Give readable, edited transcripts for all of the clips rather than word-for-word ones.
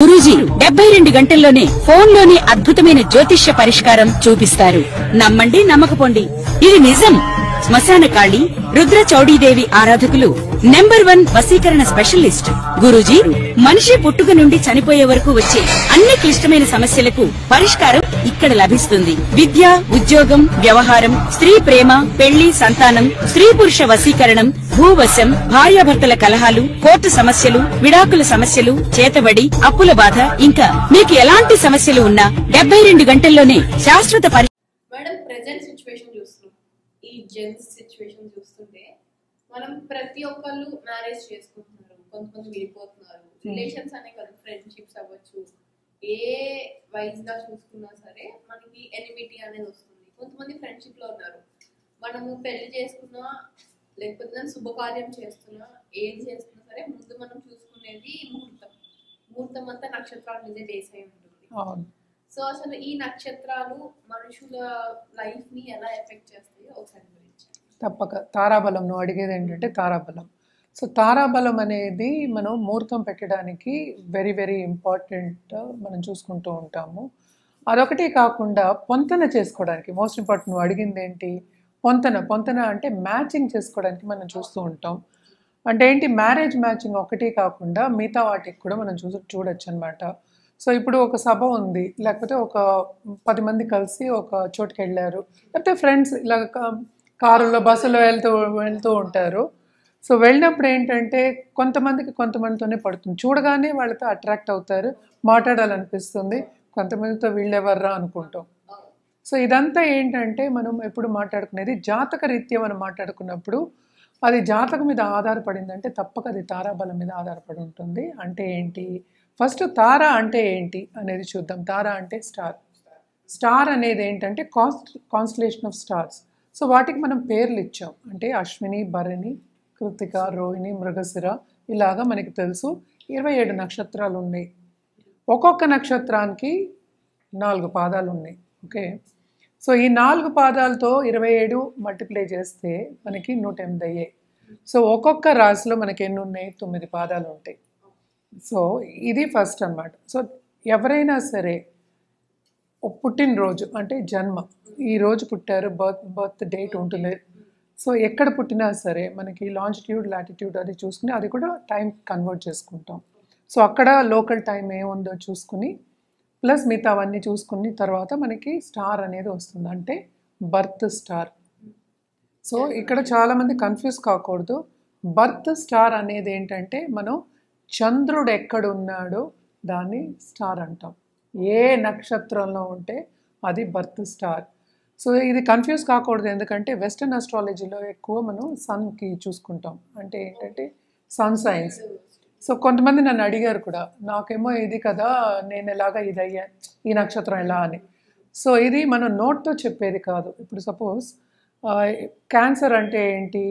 గురూజీ 72 గంటల్లోనే ఫోన్ లోని అద్భుతమైన జ్యోతిష్య పరిష్కారం చూపిస్తారు. నమ్మండి, నమ్మకపోండి, ఇది నిజం. శ్మశాన కాళి రుద్ర చౌడీదేవి ఆరాధకులు నంబర్ 1 వశీకరణ స్పెషలిస్ట్. గురూజీ మనిషి పుట్టుక నుండి చనిపోయే వరకు వచ్చే అన్ని క్లిష్టమైన సమస్యలకు పరిష్కారం ఇక్కడ లభిస్తుంది. విద్య, ఉద్యోగం, వ్యవహారం, స్త్రీ ప్రేమ, పెళ్లి, సంతానం, స్త్రీ పురుష వశీకరణం, భూవశం, భార్యాభర్తల కలహాలు, కోర్టు సమస్యలు, విడాకుల సమస్యలు, చేతబడి, అప్పుల బాధ, ఇంకా మీకు ఎలాంటి సమస్యలు ఉన్నా 72 గంటల్లోనే శాశ్వత మేడం ప్రెజెంట్ సిచ్యువేషన్ చూస్తున్నాం. ఈ జెన్స్ సిచ్యువేషన్ చూస్తుంటే మనం ప్రతి ఒక్కళ్ళు మ్యారేజ్ చేసుకుంటున్నారు, కొంతమంది విడిపోతున్నారు. రిలేషన్స్ అనే కాదు, ఫ్రెండ్షిప్స్ అవ్వచ్చు, ఏ వైజ్ గా చూసుకున్నా సరే మనకి ఎనిమిటీ అనేది వస్తుంది. కొంతమంది ఫ్రెండ్షిప్ లో ఉన్నారు. మనము పెళ్లి చేసుకున్నా లేకపోతే శుభకార్యం చేస్తున్నా, ఏది చేస్తున్నా సరే ముందు మనం చూసుకునేది ముహూర్తం. ముహూర్తం అంతా నక్షత్రాల మీదే బేస్ అయి ఉంటుంది. సో అసలు ఈ నక్షత్రాలు మనుషుల లైఫ్ ని ఎలా ఎఫెక్ట్ చేస్తాయో ఒకసారి గురించి. తప్పక తారాబలం నువ్వు అడిగేది ఏంటంటే తారాబలం. సో తారాబలం అనేది మనం ముహూర్తం పెట్టడానికి వెరీ వెరీ ఇంపార్టెంట్, మనం చూసుకుంటూ ఉంటాము. అదొకటి కాకుండా పొంతన చేసుకోవడానికి మోస్ట్ ఇంపార్టెంట్. నువ్వు అడిగింది ఏంటి? పొంతన అంటే మ్యాచింగ్ చేసుకోవడానికి మనం చూస్తూ ఉంటాం. అంటే ఏంటి, మ్యారేజ్ మ్యాచింగ్ ఒకటి కాకుండా మిగతా వాటికి కూడా మనం చూడొచ్చు అనమాట. సో ఇప్పుడు ఒక సభ ఉంది, లేకపోతే ఒక 10 మంది కలిసి ఒక చోటుకి వెళ్ళారు, లేకపోతే ఫ్రెండ్స్ ఇలా కారులో బస్సులో వెళ్తూ ఉంటారు. సో వెళ్ళినప్పుడు ఏంటంటే కొంతమందితోనే పడుతుంది. చూడగానే వాళ్ళతో అట్రాక్ట్ అవుతారు, మాట్లాడాలనిపిస్తుంది. కొంతమందితో వీళ్ళెవర్రా అనుకుంటాం. సో ఇదంతా ఏంటంటే మనం ఎప్పుడు మాట్లాడుకునేది జాతక రీత్యా మనం మాట్లాడుకున్నప్పుడు అది జాతకం మీద ఆధారపడిందంటే తప్పక అది తారాబలం మీద ఆధారపడి ఉంటుంది. అంటే ఏంటి, ఫస్ట్ తార అంటే ఏంటి అనేది చూద్దాం. తార అంటే స్టార్ అనేది ఏంటంటే కాన్స్టలేషన్ ఆఫ్ స్టార్స్. సో వాటికి మనం పేర్లు ఇచ్చాం. అంటే అశ్విని, భరణి, కృతిక, రోహిణి, మృగశిర, ఇలాగా మనకి తెలుసు. 27 నక్షత్రాలు ఉన్నాయి. ఒక్కొక్క నక్షత్రానికి 4 పాదాలు ఉన్నాయి. ఓకే, సో ఈ 4 పాదాలతో 27 మల్టిప్లై చేస్తే మనకి 108 అయ్యాయి. సో ఒక్కొక్క రాశిలో మనకి ఎన్ని ఉన్నాయి? 9 పాదాలు ఉంటాయి. సో ఇది ఫస్ట్ అన్నమాట. సో ఎవరైనా సరే పుట్టినరోజు అంటే జన్మ, ఈ రోజు పుట్టారు, బర్త్ డేట్ ఉంటుంది. సో ఎక్కడ పుట్టినా సరే మనకి లాంజిట్యూడ్, లాటిట్యూడ్ అది చూసుకుని అది కూడా టైం కన్వర్ట్ చేసుకుంటాం. సో అక్కడ లోకల్ టైం ఏముందో చూసుకుని ప్లస్ మిగతా అవన్నీ చూసుకుని తర్వాత మనకి స్టార్ అనేది వస్తుంది, అంటే బర్త్ స్టార్. సో ఇక్కడ చాలామంది కన్ఫ్యూజ్ కాకూడదు. బర్త్ స్టార్ అనేది ఏంటంటే మనం చంద్రుడు ఎక్కడున్నాడో దాన్ని స్టార్ అంటాం. ఏ నక్షత్రంలో ఉంటే అది బర్త్ స్టార్. సో ఇది కన్ఫ్యూజ్ కాకూడదు, ఎందుకంటే వెస్టర్న్ ఆస్ట్రాలజీలో ఎక్కువ మనం సన్కి చూసుకుంటాం. అంటే ఏంటంటే సన్ సైన్స్. సో కొంతమంది నన్ను అడిగారు కూడా, నాకేమో ఇది కదా, నేను ఎలాగా ఇది అయ్యా, ఈ నక్షత్రం ఎలా అని. సో ఇది మనం నోట్తో చెప్పేది కాదు. ఇప్పుడు సపోజ్ క్యాన్సర్ అంటే ఏంటి,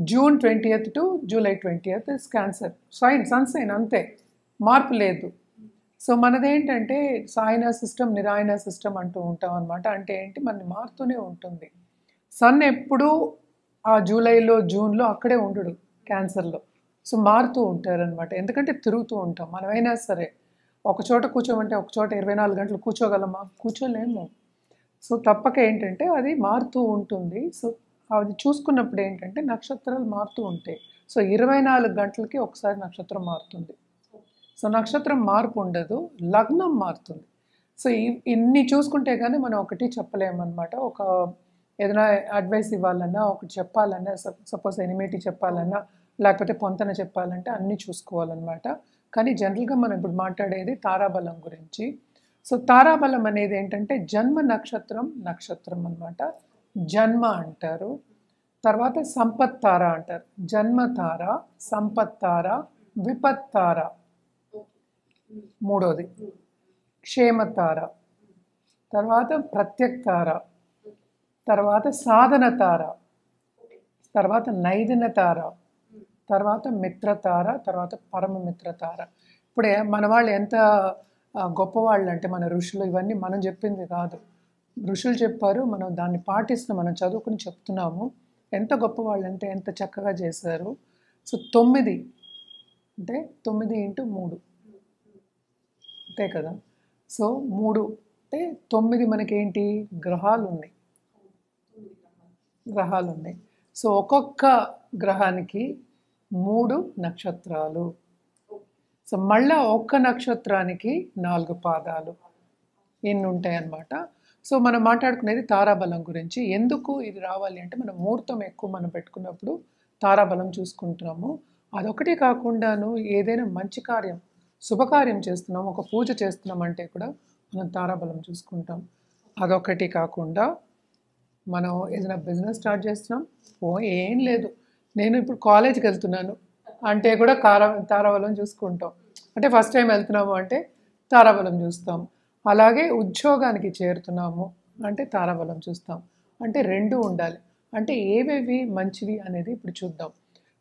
June 20th to July 20th is cancer. Sun sign అంతే, మార్పు లేదు. సో మనదేంటంటే సాయన సిస్టమ్, నిరాయన సిస్టమ్ అంటూ ఉంటాం అనమాట. అంటే ఏంటి, మనది మారుతూనే ఉంటుంది. సన్ ఎప్పుడూ ఆ జూలైలో, జూన్లో అక్కడే ఉండడు క్యాన్సర్లో. సో మారుతూ ఉంటారనమాట, ఎందుకంటే తిరుగుతూ ఉంటాం. మనమైనా సరే ఒక చోట కూర్చోమంటే ఒక చోట 24 గంటలు కూర్చోగలమా? కూర్చోలేము. సో తప్పక ఏంటంటే అది మారుతూ ఉంటుంది. సో అది చూసుకున్నప్పుడు ఏంటంటే నక్షత్రాలు మారుతూ ఉంటాయి. సో 24 గంటలకి ఒకసారి నక్షత్రం మారుతుంది. సో నక్షత్రం మార్పు ఉండదు, లగ్నం మారుతుంది. సో ఇన్ని చూసుకుంటే కానీ మనం ఒకటి చెప్పలేమన్నమాట. ఒక ఏదైనా అడ్వైస్ ఇవ్వాలన్నా, ఒకటి చెప్పాలన్నా, సపోజ్ ఎనిమిటీ చెప్పాలన్నా, లేకపోతే పొంతన చెప్పాలంటే అన్నీ చూసుకోవాలన్నమాట. కానీ జనరల్గా మనం ఇప్పుడు మాట్లాడేది తారాబలం గురించి. సో తారాబలం అనేది ఏంటంటే జన్మ నక్షత్రం అన్నమాట. జన్మ అంటారు, తర్వాత సంపత్తార అంటారు. జన్మతార, సంపత్తార, విపత్తార మూడోది, క్షేమతార, తర్వాత ప్రత్యక్తార, తర్వాత సాధన తార, తర్వాత నైదిన తార, తర్వాత మిత్రతార, తర్వాత పరమమిత్రతార. ఇప్పుడే మన వాళ్ళు ఎంత గొప్పవాళ్ళు అంటే మన ఋషులు, ఇవన్నీ మనం చెప్పింది కాదు, ఋషులు చెప్పారు, మనం దాన్ని పాటిస్తున్నాం, మనం చదువుకుని చెప్తున్నాము. ఎంత గొప్పవాళ్ళు అంటే ఎంత చక్కగా చేశారు. సో 9 అంటే 9 × 3 ఒకటే కదా. సో 3 అంటే 9 మనకేంటి గ్రహాలు ఉన్నాయి. సో ఒక్కొక్క గ్రహానికి 3 నక్షత్రాలు. సో మళ్ళీ ఒక్క నక్షత్రానికి 4 పాదాలు ఎన్ని ఉంటాయి అన్నమాట. సో మనం మాట్లాడుకునేది తారాబలం గురించి. ఎందుకు ఇది రావాలి అంటే మనం ముహూర్తం ఎక్కువ మనం పెట్టుకున్నప్పుడు తారాబలం చూసుకుంటున్నాము. అదొకటి కాకుండాను ఏదైనా మంచి కార్యం శుభకార్యం చేస్తున్నాం, ఒక పూజ చేస్తున్నాం అంటే కూడా మనం తారాబలం చూసుకుంటాం. అదొకటి కాకుండా మనం ఏదైనా బిజినెస్ స్టార్ట్ చేస్తున్నాం, ఏం లేదు నేను ఇప్పుడు కాలేజ్కి వెళ్తున్నాను అంటే కూడా తారాబలం చూసుకుంటాం. అంటే ఫస్ట్ టైం వెళ్తున్నాము అంటే తారాబలం చూస్తాం. అలాగే ఉద్యోగానికి చేరుతున్నాము అంటే తారాబలం చూస్తాం. అంటే 2 ఉండాలి. అంటే ఏవేవి మంచివి అనేది ఇప్పుడు చూద్దాం.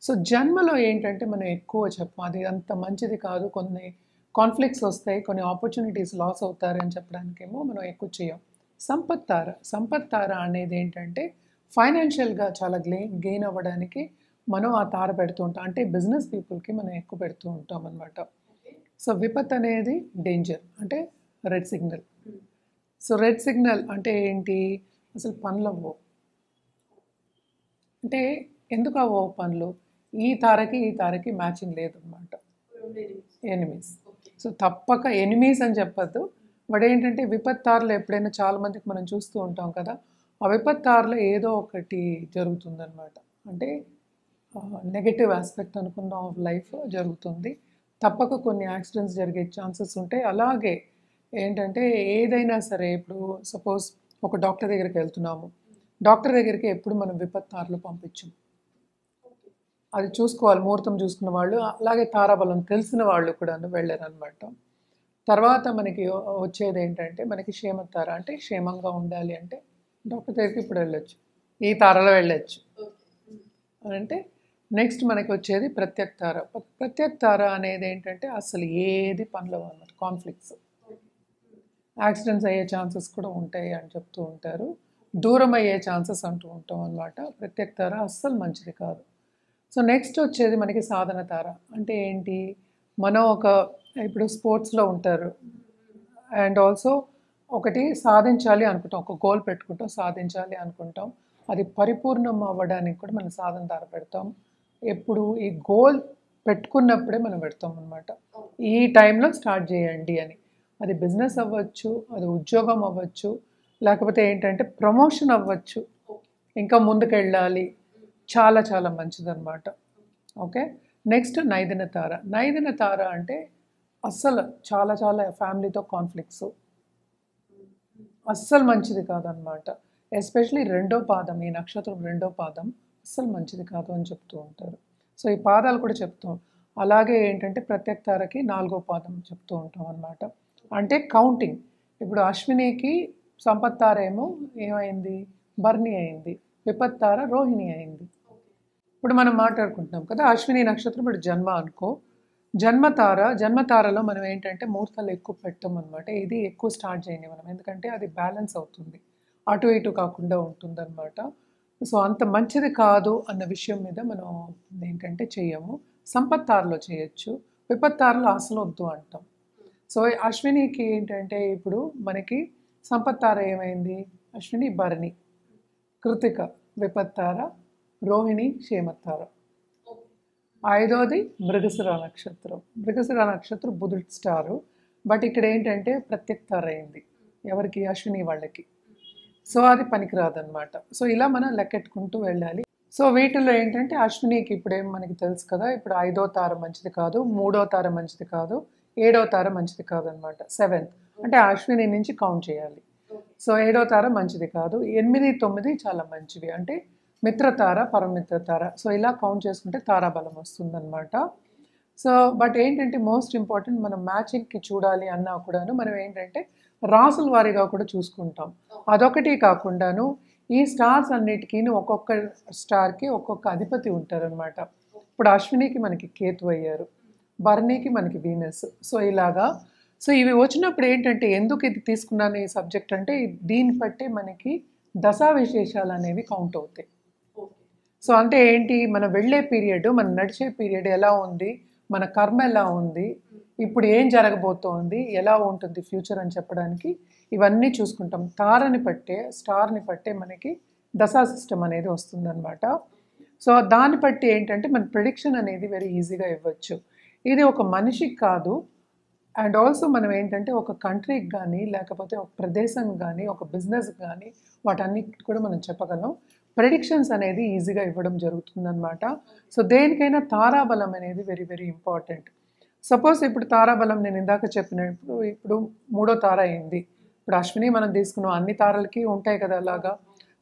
సో జన్మలో ఏంటంటే మనం ఎక్కువ చెప్పం, అది అంత మంచిది కాదు, కొన్ని కాన్ఫ్లిక్ట్స్ వస్తాయి, కొన్ని ఆపర్చునిటీస్ లాస్ అవుతారు అని చెప్పడానికేమో మనం ఎక్కువ చేయం. సంపత్ తార అనేది ఏంటంటే ఫైనాన్షియల్గా చాలా గెయిన్ అవ్వడానికి మనం ఆ తార పెడుతూ ఉంటాం. అంటే బిజినెస్ పీపుల్కి మనం ఎక్కువ పెడుతూ ఉంటాం అన్నమాట. సో విపత్ అనేది డేంజర్, అంటే red signal. So red signal అంటే ఏంటి, అసలు పనులు అవ్వవు. అంటే ఎందుకు అవ్వవు పనులు, ఈ తారకి మ్యాచింగ్ లేదన్నమాట. ఎనిమీస్. సో తప్పక ఎనిమీస్ అని చెప్పద్దు. బట్ ఏంటంటే విపత్తారులు ఎప్పుడైనా చాలా మందికి మనం చూస్తూ ఉంటాం కదా, ఆ విపత్తారులో ఏదో ఒకటి జరుగుతుందన్నమాట. అంటే నెగటివ్ ఆస్పెక్ట్ అనుకుందాం ఆఫ్ లైఫ్ జరుగుతుంది. తప్పక కొన్ని యాక్సిడెంట్స్ జరిగే ఛాన్సెస్ ఉంటాయి. అలాగే ఏంటంటే ఏదైనా సరే, ఇప్పుడు సపోజ్ ఒక డాక్టర్ దగ్గరికి వెళ్తున్నాము, డాక్టర్ దగ్గరికి ఎప్పుడు మనం విపత్తారులు పంపించాం. అది చూసుకోవాలి, ముహూర్తం చూసుకున్న వాళ్ళు, అలాగే తారాబలం తెలిసిన వాళ్ళు కూడా వెళ్ళారనమాట. తర్వాత మనకి వచ్చేది ఏంటంటే మనకి క్షేమతార, అంటే క్షేమంగా ఉండాలి అంటే డాక్టర్ దగ్గరికి ఇప్పుడు వెళ్ళొచ్చు, ఈ తారలో వెళ్ళొచ్చు. అంటే నెక్స్ట్ మనకి వచ్చేది ప్రత్యక్ తార అనేది ఏంటంటే అసలు ఏది పనులు అన్నమాట, కాన్ఫ్లిక్ట్స్, యాక్సిడెంట్స్ అయ్యే ఛాన్సెస్ కూడా ఉంటాయి అని చెప్తూ ఉంటారు, దూరం అయ్యే ఛాన్సెస్ అంటూ ఉంటాం అన్నమాట. ప్రత్యక్ తార అస్సలు మంచిది కాదు. సో నెక్స్ట్ వచ్చేది మనకి సాధన తార. అంటే ఏంటి, మనం ఇప్పుడు స్పోర్ట్స్లో ఉంటారు అండ్ ఆల్సో ఒకటి సాధించాలి అనుకుంటాం, ఒక గోల్ పెట్టుకుంటాం, సాధించాలి అనుకుంటాం, అది పరిపూర్ణం అవ్వడానికి కూడా మనం సాధన తార పెడతాం. ఎప్పుడు ఈ గోల్ పెట్టుకున్నప్పుడే మనం పెడతాం అనమాట, ఈ టైంలో స్టార్ట్ చేయండి అని. అది బిజినెస్ అవ్వచ్చు, అది ఉద్యోగం అవ్వచ్చు, లేకపోతే ఏంటంటే ప్రమోషన్ అవ్వచ్చు, ఇంకా ముందుకు వెళ్ళాలి, చాలా చాలా మంచిదన్నమాట. ఓకే, నెక్స్ట్ నైదిన తార అంటే అస్సలు చాలా చాలా ఫ్యామిలీతో కాన్ఫ్లిక్ట్స్, అస్సలు మంచిది కాదనమాట. ఎస్పెషలీ 2వ పాదం, ఈ నక్షత్రం 2వ పాదం అస్సలు మంచిది కాదు అని చెప్తూ ఉంటారు. సో ఈ పాదాలు కూడా చెప్తాం. అలాగే ఏంటంటే ప్రత్యక్ తారకి 4వ పాదం చెప్తూ ఉంటాం అనమాట. అంటే కౌంటింగ్, ఇప్పుడు అశ్వినికి సంపత్ తార ఏమో ఏమైంది, భరణి అయింది, విపత్తార రోహిణి అయింది. ఇప్పుడు మనం మాట్లాడుకుంటున్నాం కదా, అశ్విని నక్షత్రం ఇప్పుడు జన్మ అనుకో, జన్మతారలో మనం ఏంటంటే ముహూర్తాలు ఎక్కువ పెట్టాం అనమాట. ఇది ఎక్కువ స్టార్ట్ చేయండి మనం, ఎందుకంటే అది బ్యాలెన్స్ అవుతుంది, అటు ఇటు కాకుండా ఉంటుంది అనమాట. సో అంత మంచిది కాదు అన్న విషయం మీద మనం ఏంటంటే చెయ్యము. సంపత్తారలో చేయొచ్చు, విపత్తారలో అసలు వద్దు అంటాం. సో అశ్వినికి ఏంటంటే ఇప్పుడు మనకి సంపత్తార ఏమైంది, అశ్విని భరణి, కృతిక విపత్తార, రోహిణి క్షేమతార. 5వది మృగశిర నక్షత్రం బుధుడు స్టారు, బట్ ఇక్కడ ఏంటంటే ప్రత్యక్ తార అయింది ఎవరికి, అశ్విని వాళ్ళకి. సో అది పనికిరాదనమాట. సో ఇలా మనం లెక్కెట్టుకుంటూ వెళ్ళాలి. సో వీటిలో ఏంటంటే అశ్వినికి ఇప్పుడేం మనకి తెలుసు కదా, ఇప్పుడు 5వ తార మంచిది కాదు, 3వ తార మంచిది కాదు, 7వ తార మంచిది కాదు అనమాట. 7th అంటే అశ్విని నుంచి కౌంట్ చేయాలి. సో 7వ తార మంచిది కాదు, 8, 9 చాలా మంచివి, అంటే మిత్రతార, పరమిత్రతార. సో ఇలా కౌంట్ చేసుకుంటే తారాబలం వస్తుందన్నమాట. సో బట్ ఏంటంటే మోస్ట్ ఇంపార్టెంట్, మనం మ్యాచింగ్కి చూడాలి అన్నా కూడాను మనం ఏంటంటే రాసుల వారీగా కూడా చూసుకుంటాం. అదొకటి కాకుండాను ఈ స్టార్స్ అన్నిటికీ ఒక్కొక్క స్టార్కి ఒక్కొక్క అధిపతి ఉంటారనమాట. ఇప్పుడు అశ్వినికి మనకి కేతు అయ్యారు, భరణికి మనకి వీనస్. సో ఇలాగా, సో ఇవి వచ్చినప్పుడు ఏంటంటే ఎందుకు ఇది తీసుకున్నాను ఈ సబ్జెక్ట్ అంటే, దీన్ని బట్టి మనకి దశా విశేషాలు అనేవి కౌంట్ అవుతాయి. సో అంటే ఏంటి, మన వెళ్ళే పీరియడ్, మన నడిచే పీరియడ్ ఎలా ఉంది, మన కర్మ ఎలా ఉంది, ఇప్పుడు ఏం జరగబోతోంది, ఎలా ఉంటుంది ఫ్యూచర్ అని చెప్పడానికి ఇవన్నీ చూసుకుంటాం. స్టార్ని పట్టే మనకి దశా సిస్టమ్ అనేది వస్తుందన్నమాట. సో దాన్ని బట్టి ఏంటంటే మన ప్రిడిక్షన్ అనేది వెరీ ఈజీగా ఇవ్వచ్చు. ఇది ఒక మనిషికి కాదు, అండ్ ఆల్సో మనం ఏంటంటే ఒక కంట్రీకి కానీ లేకపోతే ఒక ప్రదేశానికి కానీ ఒక బిజినెస్కి కానీ వాటన్నిటి కూడా మనం చెప్పగలం. ప్రెడిక్షన్స్ అనేది ఈజీగా ఇవ్వడం జరుగుతుందన్నమాట. సో దేనికైనా తారాబలం అనేది వెరీ వెరీ ఇంపార్టెంట్. సపోజ్ ఇప్పుడు తారాబలం నేను ఇందాక చెప్పినప్పుడు ఇప్పుడు 3వ తార అయింది. ఇప్పుడు అశ్విని మనం తీసుకున్నాం, అన్ని తారలకి ఉంటాయి కదా అలాగా.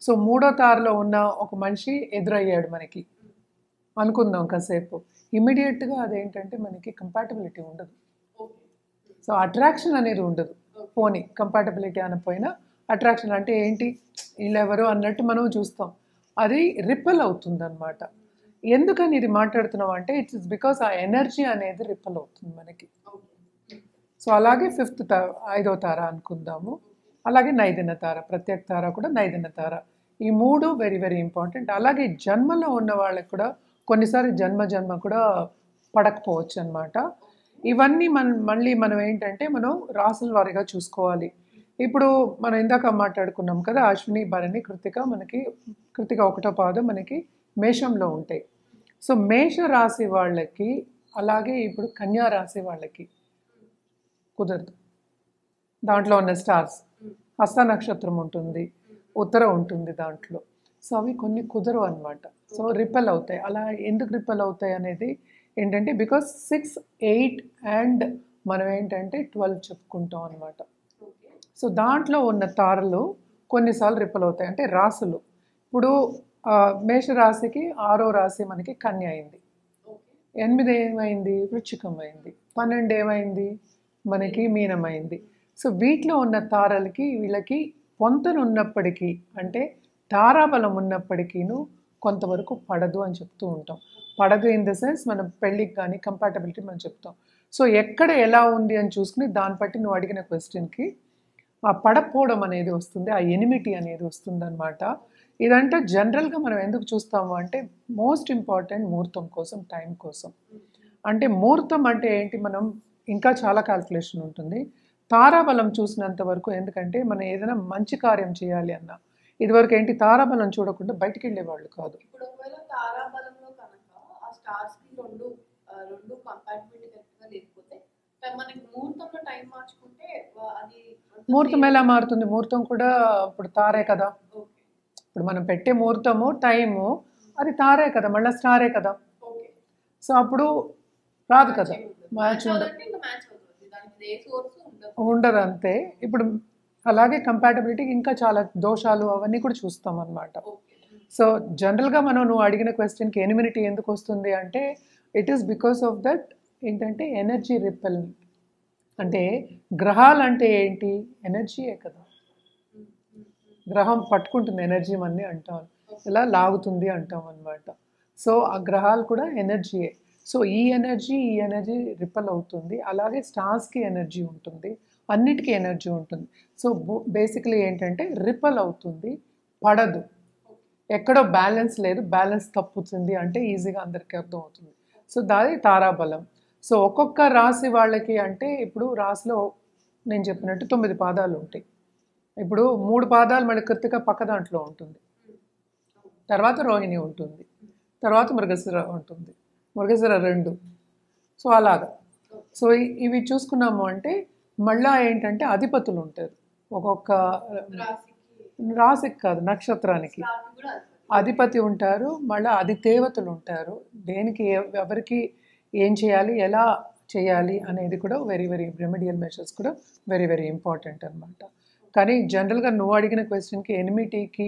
సో 3వ తారలో ఉన్న ఒక మనిషి ఎదురయ్యాడు మనకి అనుకుందాం కాసేపు. ఇమ్మీడియట్గా అదేంటంటే మనకి కంపాటబిలిటీ ఉండదు. సో అట్రాక్షన్ అనేది ఉండదు. పోనీ కంపాటబిలిటీ అనపోయినా అట్రాక్షన్ అంటే ఏంటి, వీళ్ళెవరు అన్నట్టు మనం చూస్తాం. అది రిపెల్ అవుతుంది అనమాట. ఎందుకని ఇది మాట్లాడుతున్నాం అంటే ఇట్స్ బికాస్ ఆ ఎనర్జీ అనేది రిపెల్ అవుతుంది మనకి. సో అలాగే 5వ తార అనుకుందాము, అలాగే నైదిన తార, ప్రత్యేక తార కూడా నైదిన తార. ఈ 3 వెరీ వెరీ ఇంపార్టెంట్. అలాగే జన్మలో ఉన్న వాళ్ళకి కూడా కొన్నిసారి జన్మ కూడా పడకపోవచ్చు అనమాట. ఇవన్నీ మళ్ళీ మనం ఏంటంటే మనం రాసుల వారీగా చూసుకోవాలి. ఇప్పుడు మనం ఇందాక మాట్లాడుకున్నాం కదా, అశ్విని, భరణి, కృతిక. మనకి కృతిక 1వ పాదం మనకి మేషంలో ఉంటాయి. సో మేష రాశి వాళ్ళకి అలాగే ఇప్పుడు కన్యా రాశి వాళ్ళకి కుదరదు. దాంట్లో ఉన్న స్టార్స్ హస్త నక్షత్రం ఉంటుంది, ఉత్తర ఉంటుంది దాంట్లో. సో అవి కొన్ని కుదరవు అనమాట. సో రిపెల్ అవుతాయి. అలా ఎందుకు రిపెల్ అవుతాయి అనేది ఏంటంటే బికాస్ 6, 8 అండ్ మనం ఏంటంటే 12 చెప్పుకుంటాం అనమాట. సో దాంట్లో ఉన్న తారలు కొన్నిసార్లు రిపెల్ అవుతాయి. అంటే రాసులు ఇప్పుడు మేషరాశికి 6వ రాశి మనకి కన్య అయింది, 8 ఏమైంది వృశ్చికం అయింది, 12 ఏమైంది మనకి మీనం అయింది. సో వీటిలో ఉన్న తారలకి వీళ్ళకి పొంతన ఉన్నప్పటికీ అంటే తారాబలం ఉన్నప్పటికీను కొంతవరకు పడదు అని చెప్తూ ఉంటాం. పడదు ఇన్ ద సెన్స్ మనం పెళ్ళికి కానీ కంపాటబిలిటీ మనం చెప్తాం. సో ఎక్కడ ఎలా ఉంది అని చూసుకుని దాన్ని బట్టి నువ్వు అడిగిన క్వశ్చన్కి ఆ పడపోవడం అనేది వస్తుంది, ఆ ఎనిమిటీ అనేది వస్తుంది అనమాట. ఇదంటే జనరల్గా మనం ఎందుకు చూస్తాము అంటే మోస్ట్ ఇంపార్టెంట్ ముహూర్తం కోసం, టైం కోసం. అంటే ముహూర్తం అంటే ఏంటి, మనం ఇంకా చాలా క్యాల్కులేషన్ ఉంటుంది. తారాబలం చూసినంత వరకు, ఎందుకంటే మనం ఏదైనా మంచి కార్యం చేయాలి అన్న ఇదివరకు ఏంటి తారాబలం చూడకుండా బయటికి వెళ్ళేవాళ్ళు కాదు. ఇప్పుడు ఒకవేళ తారాబలంలో కనుక ఆ స్టార్స్ కి రెండు కంపాటిబిలిటీ కరెక్ట్గా లేకపోతే మనకి ముహూర్తంలో టైం మార్చుకుంటే అది ముహూర్తం ఎలా మారుతుంది? ముహూర్తం కూడా ఇప్పుడు తారే కదా. ఇప్పుడు మనం పెట్టే ముహూర్తము టైము అది తారే కదా, మళ్ళీ స్టారే కదా. సో అప్పుడు రాదు కదా, మ్యాచ్ ఉండదు అంతే. ఇప్పుడు అలాగే కంపాటబిలిటీకి ఇంకా చాలా దోషాలు అవన్నీ కూడా చూస్తాం అన్నమాట. సో జనరల్గా నువ్వు అడిగిన క్వశ్చన్కి ఎనిమినిటీ ఎందుకు వస్తుంది అంటే it is because of that ఏంటంటే ఎనర్జీ రిపెల్. అంటే గ్రహాలు అంటే ఏంటి, ఎనర్జీయే కదా. గ్రహం పట్టుకుంటుంది ఎనర్జీ అన్నీ అంటాం, ఇలా లాగుతుంది అంటాం అన్నమాట. సో ఆ గ్రహాలు కూడా ఎనర్జీయే. సో ఈ ఎనర్జీ రిపెల్ అవుతుంది. అలాగే స్టార్స్కి ఎనర్జీ ఉంటుంది, అన్నిటికీ ఎనర్జీ ఉంటుంది. సో బేసికలీ ఏంటంటే రిపెల్ అవుతుంది, పడదు. ఎక్కడో బ్యాలెన్స్ లేదు, బ్యాలెన్స్ తప్పుతుంది అంటే ఈజీగా అందరికీ అర్థం అవుతుంది. సో దాని తారాబలం. సో ఒక్కొక్క రాశి వాళ్ళకి అంటే ఇప్పుడు రాశిలో నేను చెప్పినట్టు 9 పాదాలు ఉంటాయి. ఇప్పుడు 3 పాదాలు మన కృతిక పక్క దాంట్లో ఉంటుంది, తర్వాత రోహిణి ఉంటుంది, తర్వాత మృగశిర ఉంటుంది, మృగశిర 2. సో అలాగా. సో ఇవి చూసుకున్నాము అంటే మళ్ళా ఏంటంటే అధిపతులు ఉంటారు. ఒక్కొక్క రాశికి కాదు, నక్షత్రానికి అధిపతి ఉంటారు, మళ్ళీ అధిదేవతలు ఉంటారు. దేనికి ఎవరికి ఏం చేయాలి, ఎలా చేయాలి అనేది కూడా వెరీ వెరీ రెమెడియల్ మెషర్స్ కూడా వెరీ వెరీ ఇంపార్టెంట్ అనమాట. కానీ జనరల్గా నువ్వు అడిగిన క్వశ్చన్కి ఎనిమిటీకి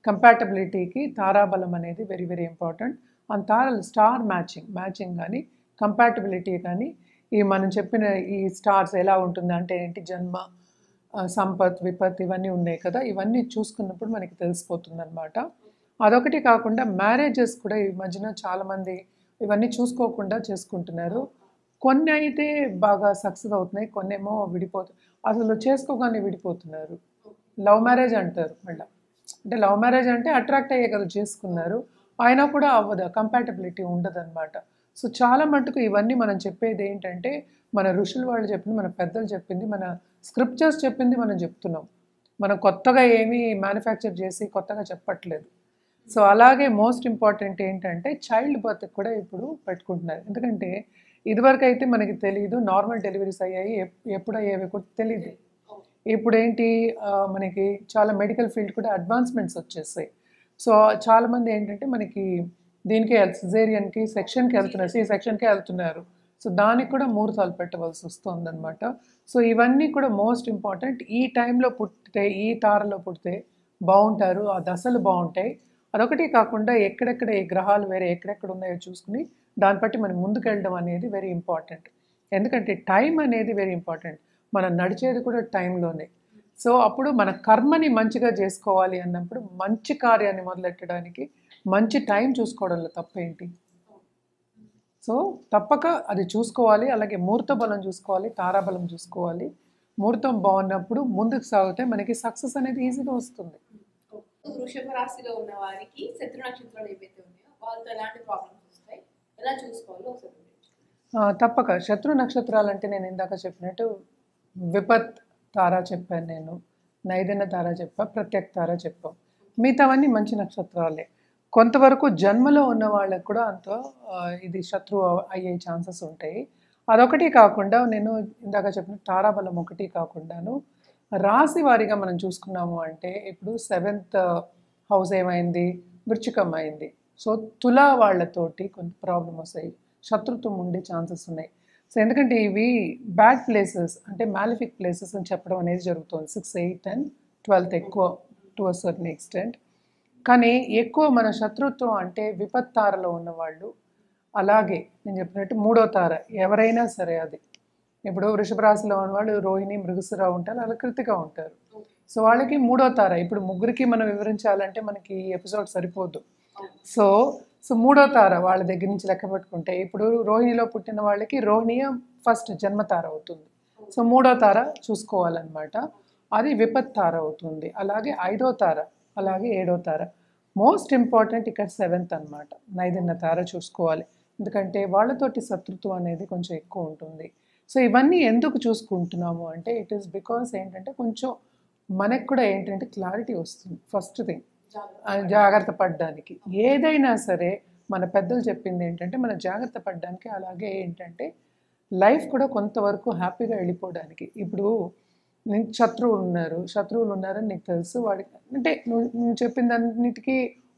కంపాటబిలిటీకి తారాబలం అనేది వెరీ వెరీ ఇంపార్టెంట్. ఆ తారాలు స్టార్ మ్యాచింగ్ కానీ కంపాటబిలిటీ కానీ ఈ మనం చెప్పిన ఈ స్టార్స్ ఎలా ఉంటుంది అంటే ఏంటి, జన్మ, సంపత్, విపత్ ఇవన్నీ ఉన్నాయి కదా. ఇవన్నీ చూసుకున్నప్పుడు మనకి తెలిసిపోతుంది అనమాట. అదొకటి కాకుండా మ్యారేజెస్ కూడా ఈ మధ్యన చాలామంది ఇవన్నీ చూసుకోకుండా చేసుకుంటున్నారు. కొన్ని అయితే బాగా సక్సెస్ అవుతున్నాయి, కొన్ని ఏమో అసలు చేసుకోగానే విడిపోతున్నారు. లవ్ మ్యారేజ్ అంటారు మళ్ళీ. అంటే లవ్ మ్యారేజ్ అంటే అట్రాక్ట్ అయ్యే కదా చేసుకున్నారు, అయినా కూడా అవ్వదు, కంపాటబిలిటీ ఉండదు అనమాట. సో చాలా మటుకు ఇవన్నీ మనం చెప్పేది ఏంటంటే మన ఋషులు వాళ్ళు చెప్పింది, మన పెద్దలు చెప్పింది, మన స్క్రిప్చర్స్ చెప్పింది మనం చెప్తున్నాం. మనం కొత్తగా ఏమీ మ్యానుఫ్యాక్చర్ చేసి కొత్తగా చెప్పట్లేదు. సో అలాగే మోస్ట్ ఇంపార్టెంట్ ఏంటంటే చైల్డ్ బర్త్ కూడా ఇప్పుడు పెట్టుకుంటున్నారు. ఎందుకంటే ఇదివరకు అయితే మనకి తెలియదు, నార్మల్ డెలివరీస్ అయ్యాయి, ఎప్పుడు అయ్యేవి కూడా తెలియదు. ఇప్పుడు ఏంటి మనకి చాలా మెడికల్ ఫీల్డ్ కూడా అడ్వాన్స్మెంట్స్ వచ్చేసాయి. సో చాలామంది ఏంటంటే మనకి దీనికి సిజేరియన్కి సెక్షన్కి వెళ్తున్నారు, సెక్షన్కే వెళ్తున్నారు. సో దానికి కూడా ముహూర్తాలు పెట్టవలసి వస్తుంది అనమాట. సో ఇవన్నీ కూడా మోస్ట్ ఇంపార్టెంట్. ఈ టైంలో పుట్టితే, ఈ తారలో పుడితే బాగుంటారు, ఆ దశలు బాగుంటాయి. అదొకటి కాకుండా ఎక్కడెక్కడ ఏ గ్రహాలు వేరే ఎక్కడెక్కడ ఉన్నాయో చూసుకుని దాన్ని బట్టి మనం ముందుకెళ్ళడం అనేది వెరీ ఇంపార్టెంట్. ఎందుకంటే టైం అనేది వెరీ ఇంపార్టెంట్. మనం నడిచేది కూడా టైంలోనే. సో అప్పుడు మన కర్మని మంచిగా చేసుకోవాలి అన్నప్పుడు మంచి కార్యాన్ని మొదలెట్టడానికి మంచి టైం చూసుకోవడంలో తప్పేంటి? సో తప్పక అది చూసుకోవాలి. అలాగే ముహూర్త బలం చూసుకోవాలి, తారాబలం చూసుకోవాలి. ముహూర్తం బాగున్నప్పుడు ముందుకు సాగితే మనకి సక్సెస్ అనేది ఈజీగా వస్తుంది. వృషభ రాశిలో ఉన్న వారికి శత్రు నక్షత్రాలు ఏవైతే ఉన్నాయో వాళ్ళతో ఎలాంటి ప్రాబ్లమ్స్ వస్తాయి, ఎలా చూసుకోవాలో ఒకసారి. తప్పక శత్రు నక్షత్రాలు అంటే నేను ఇందాక చెప్పినట్టు విపత్ తారా చెప్పాను, నేను నైదన తారా చెప్పా, ప్రత్యక్ తారా చెప్పాం. మిగతావన్నీ మంచి నక్షత్రాలే. కొంతవరకు జన్మలో ఉన్న వాళ్ళకు కూడా అంత ఇది శత్రువు అయ్యే ఛాన్సెస్ ఉంటాయి. అదొకటి కాకుండా నేను ఇందాక చెప్పిన తారాబలం ఒకటి కాకుండాను రాశి వారిగా మనం చూసుకున్నాము అంటే ఇప్పుడు 7th హౌస్ ఏమైంది, వృచ్చికం అయింది. సో తులా వాళ్ళతోటి కొంత ప్రాబ్లం వస్తాయి, శత్రుత్వం ఉండే ఛాన్సెస్ ఉన్నాయి. సో ఎందుకంటే ఇవి బ్యాడ్ ప్లేసెస్ అంటే మ్యాలిఫిక్ ప్లేసెస్ అని చెప్పడం అనేది జరుగుతుంది. 6, 8 and 12 ఎక్కువ టు అ సర్టన్ ఎక్స్టెంట్. కానీ ఎక్కువ మన శత్రుత్వం అంటే విపత్తారలో ఉన్నవాళ్ళు, అలాగే నేను చెప్పినట్టు 3వ తార ఎవరైనా సరే, అది ఇప్పుడు వృషభ రాశిలో ఉన్నవాళ్ళు రోహిణి, మృగశిర ఉంటారు, అలా కృతిక ఉంటారు. సో వాళ్ళకి 3వ తార. ఇప్పుడు ముగ్గురికి మనం వివరించాలంటే మనకి ఈ ఎపిసోడ్ సరిపోదు. సో 3వ తార వాళ్ళ దగ్గర నుంచి లెక్క పెట్టుకుంటే ఇప్పుడు రోహిణిలో పుట్టిన వాళ్ళకి రోహిణియ ఫస్ట్ జన్మతార అవుతుంది. సో 3వ తార చూసుకోవాలన్నమాట, అది విపత్తార అవుతుంది. అలాగే 5వ తార, అలాగే 7వ తార. మోస్ట్ ఇంపార్టెంట్ ఇక్కడ 7th అనమాట, నైదిన్న తార చూసుకోవాలి. ఎందుకంటే వాళ్ళతోటి శత్రుత్వం అనేది కొంచెం ఎక్కువ ఉంటుంది. సో ఇవన్నీ ఎందుకు చూసుకుంటున్నాము అంటే ఇట్ ఈస్ బికాస్ ఏంటంటే కొంచెం మనకు కూడా ఏంటంటే క్లారిటీ వస్తుంది. ఫస్ట్ థింగ్ జాగ్రత్త పడడానికి. ఏదైనా సరే మన పెద్దలు చెప్పింది ఏంటంటే మనం జాగ్రత్త పడడానికి, అలాగే ఏంటంటే లైఫ్ కూడా కొంతవరకు హ్యాపీగా వెళ్ళిపోవడానికి. ఇప్పుడు నీకు శత్రువులు ఉన్నారని నీకు తెలుసు, వాడికి అంటే నువ్వు చెప్పిన దాన్నిటికీ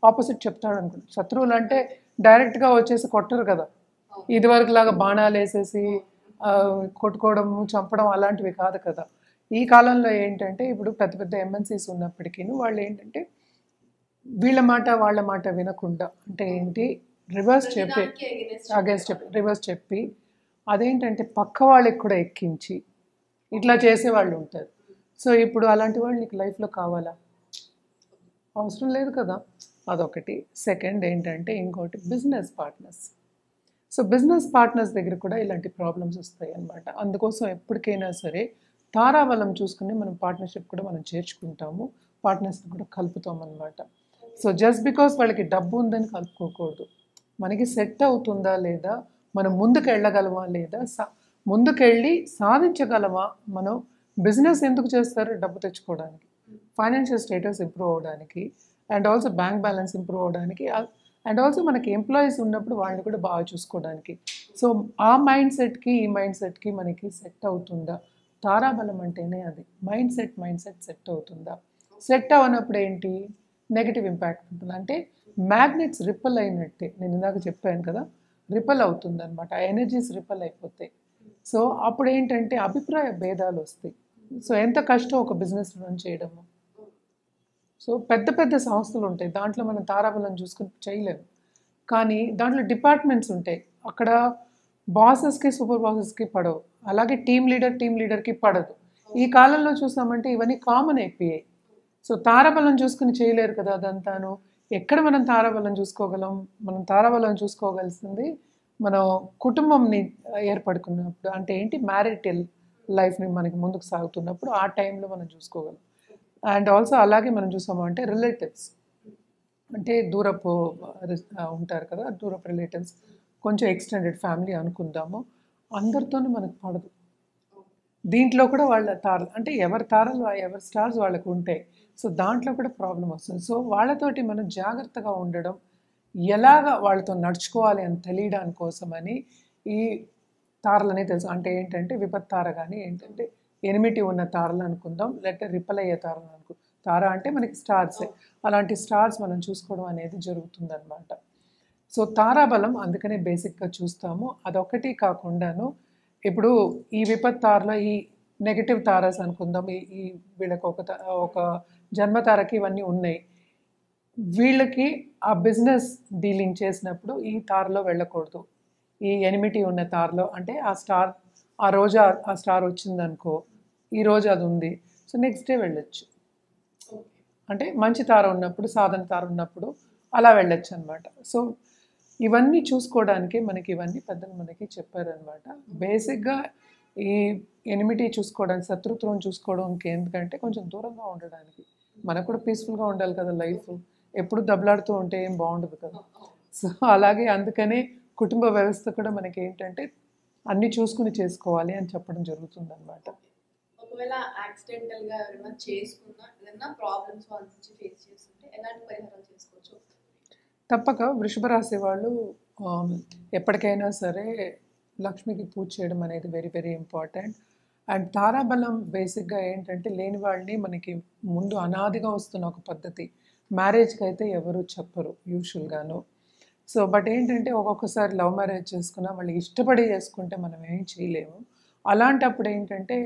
ఆపోజిట్ చెప్తాడు అనుకుంటా. శత్రువులు అంటే డైరెక్ట్గా వచ్చేసి కొట్టరు కదా, ఇదివరకు లాగా బాణాలు వేసేసి కొట్టుకోవడం, చంపడం అలాంటివి కాదు కదా. ఈ కాలంలో ఏంటంటే ఇప్పుడు పెద్ద పెద్ద MNCs ఉన్నప్పటికీ వాళ్ళు ఏంటంటే వీళ్ళ మాట వాళ్ళ మాట వినకుండా, అంటే ఏంటి రివర్స్ చెప్పి అదేంటంటే పక్క వాళ్ళకి కూడా ఎక్కించి ఇట్లా చేసేవాళ్ళు ఉంటారు. సో ఇప్పుడు అలాంటి వాళ్ళు నీకు లైఫ్లో కావాలా? అవసరం లేదు కదా. అదొకటి. సెకండ్ ఏంటంటే ఇంకోటి business partners. So business partners దగ్గర కూడా ఇలాంటి ప్రాబ్లమ్స్ వస్తాయి అన్నమాట. అందుకోసం ఎప్పటికైనా సరే తారాబలం చూసుకుని మనం పార్ట్నర్షిప్ కూడా మనం చేర్చుకుంటాము, పార్ట్నర్స్ని కూడా కలుపుతాం అన్నమాట. సో జస్ట్ బికాస్ వాళ్ళకి డబ్బు ఉందని కలుపుకోకూడదు. మనకి సెట్ అవుతుందా లేదా, మనం ముందుకు వెళ్ళగలమా లేదా, ముందుకెళ్ళి సాధించగలమా. మనం బిజినెస్ ఎందుకు చేస్తారు? డబ్బు తెచ్చుకోవడానికి, ఫైనాన్షియల్ స్టేటస్ ఇంప్రూవ్ అవ్వడానికి, and also bank balance improve అవ్వడానికి, అండ్ ఆల్సో మనకి ఎంప్లాయీస్ ఉన్నప్పుడు వాళ్ళని కూడా బాగా చూసుకోవడానికి. సో ఆ మైండ్ సెట్కి ఈ మైండ్ సెట్కి మనకి సెట్ అవుతుందా? తారాబలం అంటేనే అది మైండ్ సెట్ సెట్ అవుతుందా? సెట్ అవ్వనప్పుడు ఏంటి నెగిటివ్ ఇంపాక్ట్ ఉంటుంది. అంటే మ్యాగ్నెట్స్ రిపల్ అయినట్టే, నేను ఇందాక చెప్పాను కదా, రిపల్ అవుతుంది అనమాట, ఆ ఎనర్జీస్ రిపల్ అయిపోతాయి. సో అప్పుడు ఏంటంటే అభిప్రాయ భేదాలు వస్తాయి. సో ఎంత కష్టం ఒక బిజినెస్ రన్ చేయడము. సో పెద్ద పెద్ద సంస్థలు ఉంటాయి, దాంట్లో మనం తారాబలం చూసుకుని చేయలేము. కానీ దాంట్లో డిపార్ట్మెంట్స్ ఉంటాయి, అక్కడ బాసెస్కి సూపర్ బాసెస్కి పడవు, అలాగే టీమ్ లీడర్కి పడదు. ఈ కాలంలో చూసామంటే ఇవన్నీ కామన్ అయిపోయాయి. సో తారాబలం చూసుకుని చేయలేరు కదా అదంతాను. ఎక్కడ మనం తారాబలం చూసుకోగలం? మనం తారాబలం చూసుకోగలిసింది మనం కుటుంబంని ఏర్పడుకున్నప్పుడు, అంటే ఏంటి మ్యారిటల్ లైఫ్ని మనకి ముందుకు సాగుతున్నప్పుడు ఆ టైంలో మనం చూసుకోగలం. అండ్ ఆల్సో అలాగే మనం చూసాము అంటే రిలేటివ్స్, అంటే దూరపు ఉంటారు కదా, దూరపు రిలేటివ్స్, కొంచెం ఎక్స్టెండెడ్ ఫ్యామిలీ అనుకుందాము. అందరితోనూ మనకు పడదు. దీంట్లో కూడా వాళ్ళ తారలు అంటే ఎవరి తారలు ఎవరి స్టార్స్ వాళ్ళకు ఉంటాయి. సో దాంట్లో కూడా ప్రాబ్లం వస్తుంది. సో వాళ్ళతోటి మనం జాగ్రత్తగా ఉండడం, ఎలాగ వాళ్ళతో నడుచుకోవాలి అని తెలియడానికి కోసమని ఈ తారలని తెలుసు. అంటే ఏంటంటే విపత్ తార కానీ ఏంటంటే ఎనిమిటీ ఉన్న తారలు అనుకుందాం, లేకపోతే రిపల్ అయ్యే తారలు అనుకో. తార అంటే మనకి స్టార్సే. అలాంటి స్టార్స్ మనం చూసుకోవడం అనేది జరుగుతుందన్నమాట. సో తారాబలం అందుకనే బేసిక్గా చూస్తాము. అదొకటి కాకుండాను ఇప్పుడు ఈ విపత్ తారలో ఈ నెగటివ్ తారాస్ అనుకుందాం, ఈ వీళ్ళకి ఒక జన్మతారకి ఇవన్నీ ఉన్నాయి. వీళ్ళకి ఆ బిజినెస్ డీలింగ్ చేసినప్పుడు ఈ తారలో వెళ్ళకూడదు. ఈ ఎనిమిటీ ఉన్న తారలో అంటే ఆ స్టార్ ఆ రోజు ఆ స్టార్ వచ్చిందనుకో, ఈరోజు అది ఉంది, సో నెక్స్ట్ డే వెళ్ళొచ్చు. అంటే మంచి తార ఉన్నప్పుడు, సాధన తార ఉన్నప్పుడు అలా వెళ్ళొచ్చు అనమాట. సో ఇవన్నీ చూసుకోవడానికి మనకి ఇవన్నీ పెద్దలు మనకి చెప్పారనమాట. బేసిక్గా ఈ ఎనిమిటీ చూసుకోవడానికి, శత్రుత్వం చూసుకోవడానికి ఎందుకంటే కొంచెం దూరంగా ఉండడానికి. మనకు కూడా పీస్ఫుల్గా ఉండాలి కదా లైఫ్. ఎప్పుడు దెబ్బలాడుతూ ఉంటే ఏం బాగుండదు కదా. సో అలాగే అందుకనే కుటుంబ వ్యవస్థ కూడా మనకి ఏంటంటే అన్నీ చూసుకుని చేసుకోవాలి అని చెప్పడం జరుగుతుంది అనమాట. ఒకవేళ యాక్సిడెంటల్ గా ఎవరైనా చేసుకున్నా ఏదైనా ప్రాబ్లమ్స్ వాళ్ళ నుంచి ఫేస్ చేస్తుంటే ఎలాంటి పరిహారాలు చేసుకోవచ్చు? తప్పక వృషభ రాశి వాళ్ళు ఎప్పటికైనా సరే లక్ష్మికి పూజ చేయడం అనేది వెరీ వెరీ ఇంపార్టెంట్. అండ్ తారాబలం బేసిక్గా ఏంటంటే లేని వాళ్ళని మనకి ముందు అనాదిగా వస్తున్న ఒక పద్ధతి. మ్యారేజ్కి అయితే ఎవరు చెప్పరు యూజువల్గాను. సో బట్ ఏంటంటే ఒక్కొక్కసారి లవ్ మ్యారేజ్ చేసుకున్నా వాళ్ళు ఇష్టపడి చేసుకుంటే మనం ఏం చేయలేము. అలాంటప్పుడు ఏంటంటే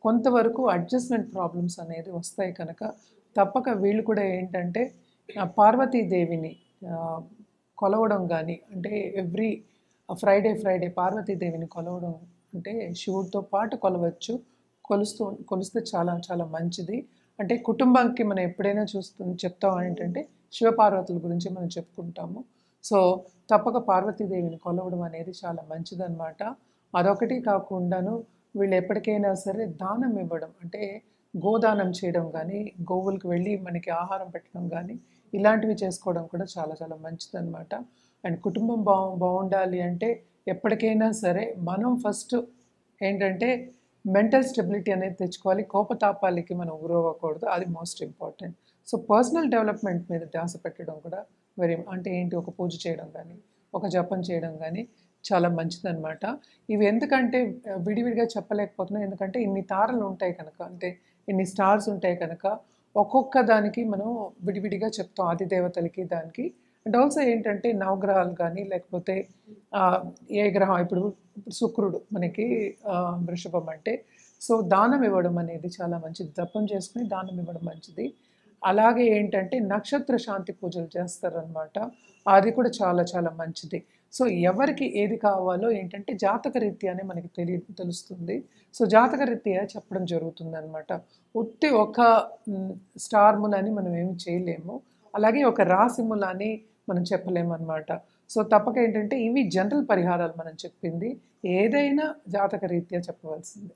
కొంతవరకు అడ్జస్ట్మెంట్ ప్రాబ్లమ్స్ అనేది వస్తాయి కనుక తప్పక వీళ్ళు కూడా ఏంటంటే పార్వతీదేవిని కొలవడం కానీ, అంటే ఎవ్రీ ఫ్రైడే పార్వతీదేవిని కొలవడం అంటే శివుడితో పాటు కొలవచ్చు. కొలిస్తే చాలా చాలా మంచిది. అంటే కుటుంబానికి మనం ఎప్పుడైనా చెప్తాం ఏంటంటే శివపార్వతుల గురించి మనం చెప్పుకుంటాము. సో తప్పక పార్వతీదేవిని కొలవడం అనేది చాలా మంచిదన్నమాట. అదొకటి కాకుండాను వీళ్ళు ఎప్పటికైనా సరే దానం ఇవ్వడం, అంటే గోదానం చేయడం కానీ, గోవులకు వెళ్ళి మనకి ఆహారం పెట్టడం కానీ ఇలాంటివి చేసుకోవడం కూడా చాలా చాలా మంచిదన్నమాట. అండ్ కుటుంబం బాగుండాలి అంటే ఎప్పటికైనా సరే మనం ఫస్ట్ ఏంటంటే మెంటల్ స్టెబిలిటీ అనేది తెచ్చుకోవాలి. కోపతాపాలకి మనం గురవ్వకూడదు, అది most important. So personal development మీద ధ్యాస పెట్టడం కూడా అంటే ఏంటి, ఒక పూజ చేయడం కానీ, ఒక జపం చేయడం కానీ చాలా మంచిదన్నమాట. ఇవి ఎందుకంటే విడివిడిగా చెప్పలేకపోతున్నాం, ఎందుకంటే ఇన్ని తారలు ఉంటాయి కనుక, అంటే ఇన్ని స్టార్స్ ఉంటాయి కనుక ఒక్కొక్క దానికి మనం విడివిడిగా చెప్తాం, ఆదిదేవతలకి దానికి. అండ్ ఆల్సో ఏంటంటే నవగ్రహాలు కానీ లేకపోతే ఏ గ్రహం ఇప్పుడు శుక్రుడు మనకి వృషభం అంటే, సో దానం ఇవ్వడం అనేది చాలా మంచిది. జపం చేసుకుని దానం ఇవ్వడం మంచిది. అలాగే ఏంటంటే నక్షత్ర శాంతి పూజలు చేస్తారనమాట, అది కూడా చాలా చాలా మంచిది. సో ఎవరికి ఏది కావాలో ఏంటంటే జాతక రీత్యానే మనకి తెలుస్తుంది. సో జాతక రీత్యా చెప్పడం జరుగుతుంది అనమాట. ఉత్తి ఒక స్టార్ మూలని మనం ఏమి చేయలేము, అలాగే ఒక రాశి మూలని మనం చెప్పలేము అనమాట. సో తప్పక ఏంటంటే ఇవి జనరల్ పరిహారాలు మనం చెప్పింది, ఏదైనా జాతక రీత్యా చెప్పవలసింది.